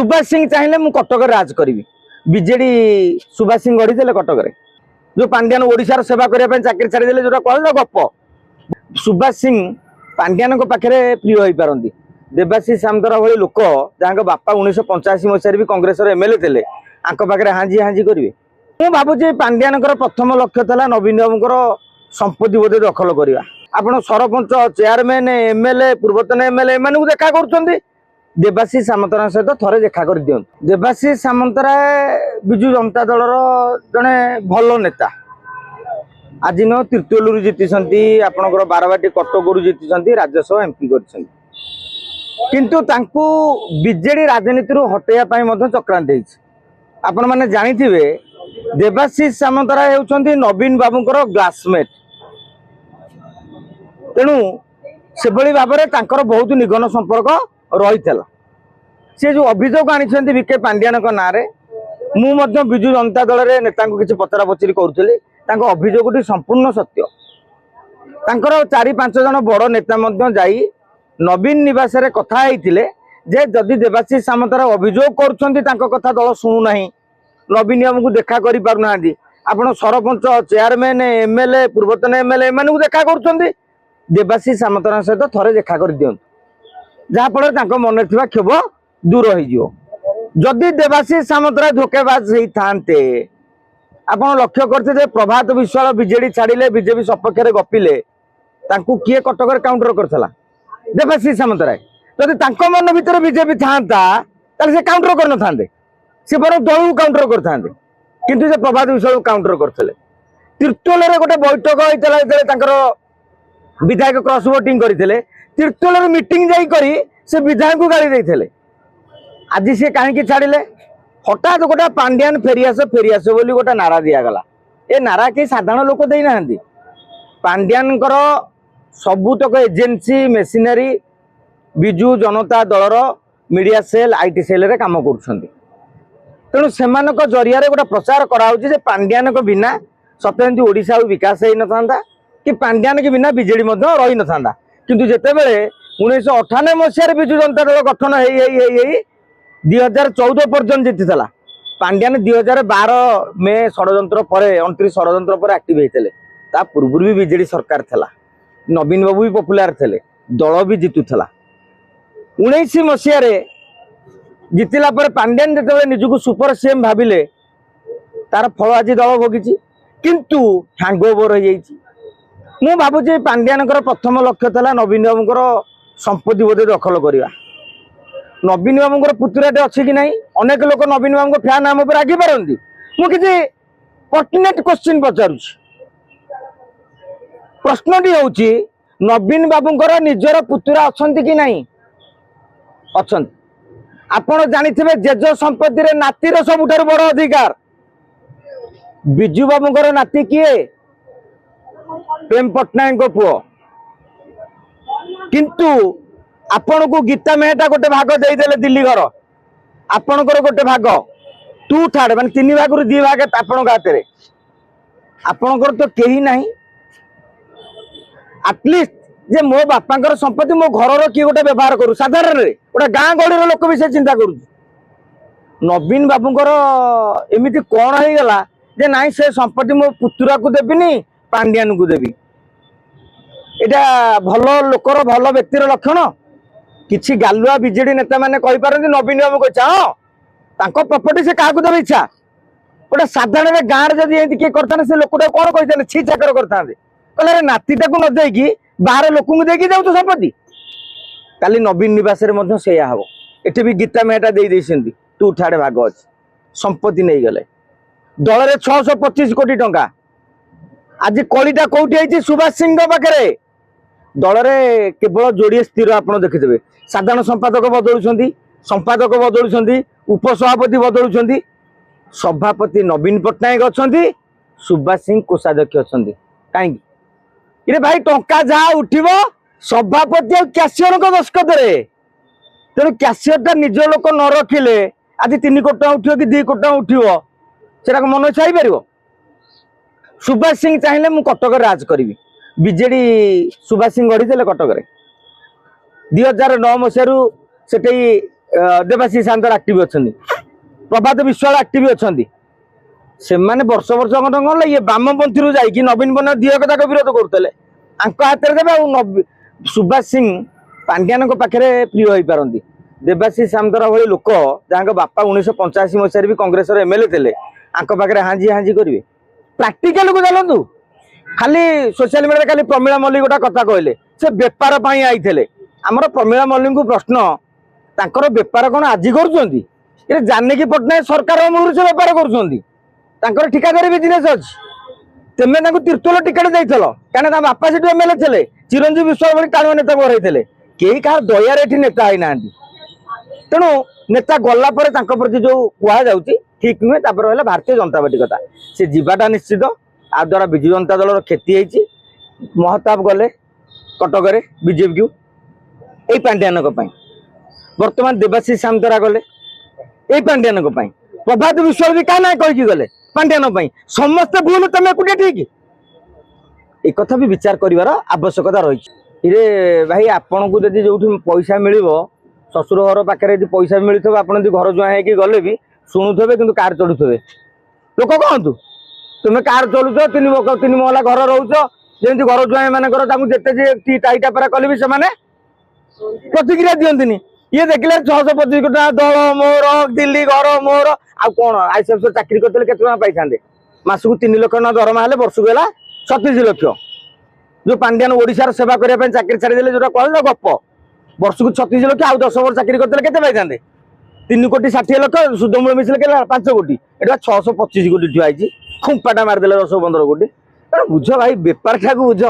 सुभाष सिंह चाहिए मु कटक राज करी विजेडी सुभाष सिंह गढ़ी कटक जो पांड्यान ओडिशार सेवा करने चाकरी छाड़ीदे जो कहल गप सुभाष सिंह पांड्यान पाखे प्रिय हो पारती देवाशीष सामंतरा भाई लोक जहाँ बापा 1985 मसीह भी कांग्रेस एमएलए थे आंक पाखे हाजी हाजी करेंगे मु भावुँ पांड्यान प्रथम लक्ष्य था नवीन बाबूर संपत्ति बोधे दखल करवा आपण सरपंच चेयरमैन एमएलए पूर्वतन एमएलए एम देखा कर देवाशीष सामंतरा सहित थरे देखा कर दियंतु देवाशीष सामंतरा विजु जनता दल जड़े भल नेता आज न तीर्तोलू जीति आपणकर बारवाटी कटकरू जीति राज्यसभा एमपी कर किंतु तांकु बीजेडी राजनीति हटेया चक्रांत आपण मैंने जानी देवाशीष सामंतरा होउछंती नवीन बाबूंकर ग्लासमेट तेणु से भाव में बहुत निघन संपर्क रही सी जो अभियोग आनी विके पांड्यान ना मु विजु जनता दल रे नेता किसी पचरा पचरी करुली अभियोगटी संपूर्ण सत्य तांकर 4-5 जन बड़ नेता जाई नवीन निवास रे कथा होइथिले जे जदि देवाशीष सामंतरा अभियोग करुछंती तांको कथा दल शुणुना नवीन बाबू को देखा करि पारुना आपण सरपंच चेयरमैन एमएलए पूर्वतन एमएलए एम देखा कर देवाशीष सामंतरा सहित थरे देखा कर दियंतु जहाँफल मन क्षोभ दूर होदी देवाशीष सामंतरा धोकेबाज होते आपड़ लक्ष्य करते प्रभात विश्वाल बीजेडी छाड़िले बीजेपी सपक्ष गपिले किए कटक काउंटर करता देवाशीष सामंतरा जदि मन भर बीजेपी था से काउंटर कर न सी बर दल काउंटर करते किंतु से प्रभात विश्वाल काउंटर करते तीर्तोल गोटे बैठक होता विधायक क्रॉस वोटिंग करते तीर्तोल मीटिंग जाई से विधायक को गाड़ी देते आज सी कहीं छाड़िले हठात गोटे पांड्यान फेरियास बोली गोटे नारा दिगला ए नारा कई साधारण लोक देना पांड्यान सबुतक एजेन्सी मेसिनरी विजु जनता दलर मीडिया सेल आईटी सेल रे काम कर तेणु से जरिया गोटे प्रचार कराऊँ पांड्यान बिना सत्य ओडिशा विकास हो न कि पांड्यान के बिना बीजेडी रही न था किंतु जितेबले 1998 मसीह विजु जनता दल गठन हो 2014 पर्यंत जीति पांड्यान 2012 मे षड्यंत्र पर 29 षड्यंत्र पर एक्टिव होते पूर्व भी बीजेडी सरकार थला नवीन बाबू भी पपुलार थे दल भी जीतुला 19 मसीह जीतला पर पांड्यान जो निजक सुपर सीएम भाविले तार फल आज दल भोगी किंतु हैंगओवर हो मु भावुँ पांड्यान प्रथम लक्ष्य था नवीन बाबूर संपत्ति बोधे दखल करवा नवीन बाबूर पुतुराटे अच्छी कि नहीं अनेक लोग नवीन बाबू फैन आम पर आगे पारती मुझे पर्टिनेट क्वेश्चन पचार प्रश्नटी हूँ नवीन बाबूर निजर पुतुरा अच्छा कि नहीं अच्छा आपण जानी जेज संपत्ति रे नातीर सबुठार बड़ अधिकार बिजू बाबूर नाती किए प्रेम पट्टनायक पुओ किंतु आपण को गीता मेहता गोटे भाग देदेले दिल्ली घर आपणकर गोटे भाग 2/3 मान 3 भाग रु 2 भाग आपण हाथ में आपणकर तो कहीं ना एटलिस्ट जे मो बापा संपत्ति मो घर किए गोटे व्यवहार करू साधारण गोटे गाँ गहली लोक भी से चिंता कर नवीन बाबूर एमती कौन हो गला जे नाई से संपत्ति मो पुतुरा को देविनी पांड्यान को देवी यहाँ भल लोकर भल व्यक्तिर लक्षण किसी गालुआ बीजेडी नेता मैंने कहींपारती नवीन बाबू को इच्छा हाँ प्रॉपर्टी से क्या देवे इच्छा गोटे साधारण गाँव में जब किए करता से लोकटा कौन कहते छी चाकर करते कहले नातीटा को न देकी बाहर लोक देकी जाऊ संपत्ति काली नवीन निवास हम ये भी गीता मेहटा दे 2/3 भाग अच्छी संपत्ति नहीं गले दल में 625 कोटी टंका आज कलिटा कौटी सुभाष सिंह पाखे दल में केवल जोड़े स्थिर आप देखिथे साधारण संपादक संपादक बदलुंट उपसभापति बदलुंट सभापति नवीन पट्टनायक अच्छा सुभाष सिंह कोषाध्यक्ष अच्छा कहीं ये भाई टंका जहाँ उठिब सभापति और कैशियर दस्खत तेणु कैशियर निज लोक न रखिले आज 3 कोटी टका उठो कि 2 कोटी टका उठो से मन इच्छा हो पार सुभाष सिंह चाहिए मु कटक राज करी बीजेडी सुभाष सिंह गढ़ी कटक 2009 मसीह से ଦେବାଶିଷ ସାନ୍ତରା ଆକ୍ଟିଭ ଅଛନ୍ତି, ପ୍ରଭାତ ବିଶ୍ୱାଳ ଆକ୍ଟିଭ ଅଛନ୍ତି। ସେମାନେ ବର୍ଷ ବର୍ଷ କଣ ଇଏ ବାମପନ୍ଥୀରୁ ଯାଇକି ନବୀନ ପଟ୍ଟନାୟକ ଦିହ କଥାକୁ ବିରୋଧ କରୁଥିଲେ, ଆଙ୍କ ହାତରେ ଦେବେ। ଆଉ ସୁଭାଷ ସିଂ ପାଣ୍ଡିଆନଙ୍କ ପାଖରେ ପ୍ରିୟ ହେଇପାରନ୍ତି। ଦେବାଶିଷ ସାନ୍ତରା ଭଳି ଲୋକ ଯାହାଙ୍କ ବାପା 1985 ମସିହାରେ ବି କଂଗ୍ରେସର ଏମଏଲଏ ଥିଲେ, ଆଙ୍କ ପାଖରେ ହାଞ୍ଜି ହାଞ୍ଜି କରିବେ? ପ୍ରାକ୍ଟିକାଲକୁ ଚାଲନ୍ତୁ। ଖାଲି ସୋସିଆଲ ମିଡ଼ିଆରେ ଖାଲି ପ୍ରମିଳା ମଲ୍ଲିକ ଗୋଟେ କଥା କହିଲେ, ସେ ବେପାର ପାଇଁ ଆଇଥିଲେ। ଆମର ପ୍ରମିଳା ମଲ୍ଲିକଙ୍କୁ ପ୍ରଶ୍ନ, ତାଙ୍କର ବେପାର କଣ ଆଜି କରୁଛନ୍ତି? ଏ ଜାନକୀ ପଟ୍ଟନାୟକ ସରକାର ମୂଳରୁ ସେ ବେପାର କରୁଛନ୍ତି, ତାଙ୍କର ଠିକାଦାରୀ ବିଜନେସ୍ ଅଛି। ତେମେ ତାଙ୍କୁ ତିର୍ତ୍ତୋଲ ଟିକେଟ ଦେଇଥିଲ, କାରଣ ତା ବାପା ସେଠୁ ଏମଏଲଏ ଥିଲେ, ଚିରଞ୍ଜୀବ ବିଶ୍ୱାଳ ଭଳି ଟାଣୁଆ ନେତାଙ୍କୁ ହରାଇଥିଲେ। କେହି କାହାର ଦୟାରେ ଏଠି ନେତା ହେଇନାହାନ୍ତି। ତେଣୁ ନେତା ଗଲା ପରେ ତାଙ୍କ ପ୍ରତି ଯୋଉ କୁହାଯାଉଛି ଠିକ ନୁହେଁ। ତାପରେ ରହିଲା ଭାରତୀୟ ଜନତା ପାର୍ଟି କଥା, ସେ ଯିବାଟା ନିଶ୍ଚିତ। ଆ ଦ୍ୱାରା ବିଜୁ ଜନତା ଦଳର କ୍ଷତି ହେଇଛି। ମହତାବ ଗଲେ କଟକରେ ବିଜେପିକୁ ଏଇ ପାଣ୍ଡିଆନଙ୍କ ପାଇଁ, ବର୍ତ୍ତମାନ ଦେବାଶିଷ ସାନ୍ତରା ଗଲେ ଏଇ ପାଣ୍ଡିଆନଙ୍କ ପାଇଁ, ପ୍ରଭାତ ବିଶ୍ୱାଳ ବି କାହା ନାଁ କହିକି ଗଲେ ପାଣ୍ଡିଆନ ପାଇଁ। ସମସ୍ତେ ଭୁଲ, ତମେ ଏକୁଟିଆ ଠିକ? ଏ କଥା ବି ବିଚାର କରିବାର ଆବଶ୍ୟକତା ରହିଛି। ଇରେ ଭାଇ, ଆପଣଙ୍କୁ ଯଦି ଯୋଉଠି ପଇସା ମିଳିବ, ଶ୍ୱଶୁର ଘର ପାଖରେ ଯଦି ପଇସା ମିଳୁଥିବ, ଆପଣ ଯଦି ଘର ଜୁଆଁ ହେଇକି ଗଲେ ବି ଶୁଣୁଥିବେ, କିନ୍ତୁ କାର ଚଢୁଥିବେ। ଲୋକ କହନ୍ତୁ, ତୁମେ କାର ଚଲୁଛ, 3 ମହଲା ଘର ରହୁଛ, ଯେମିତି ଘର ଜୁଆଁ ମାନଙ୍କର ତାଙ୍କୁ ଯେତେ ଟାଇଟା ପାରା କଲେ ବି ସେମାନେ ପ୍ରତିକ୍ରିୟା ଦିଅନ୍ତିନି। ଇଏ ଦେଖିଲେ 625 କୋଟି ଟଙ୍କା ଦଳ ମୋର, ଦିଲ୍ଲୀ ଘର ମୋର। ଆଉ କଣ ଆଇସିଏଫ୍ ଚାକିରି କରିଥିଲେ କେତେ ଟଙ୍କା ପାଇଥାନ୍ତେ? ମାସକୁ 3 ଲକ୍ଷ ଟଙ୍କା ଦରମା ହେଲେ ବର୍ଷକୁ ହେଲା 36 ଲକ୍ଷ। ଯୋଉ ପାଣ୍ଡିଆନ ଓଡିଶାର ସେବା କରିବା ପାଇଁ ଚାକିରି ଛାଡ଼ିଦେଲେ, ଯୋଉଟା କହିଲ ଗପ, ବର୍ଷକୁ 36 ଲକ୍ଷ। ଆଉ 10 ବର୍ଷ ଚାକିରି କରିଥିଲେ କେତେ ପାଇଥାନ୍ତେ? 3 କୋଟି 60 ଲକ୍ଷ, ସୁଧମୂଳ ମିଶିଲେ କେତେ? 5 କୋଟି। ଏଟା 625 କୋଟି ଠିଆ ହେଇଛି। ଖୁମ୍ପାଟା ମାରିଦେଲେ 10-15 କୋଟି। ବୁଝ ଭାଇ, ବେପାରଟାକୁ ବୁଝ।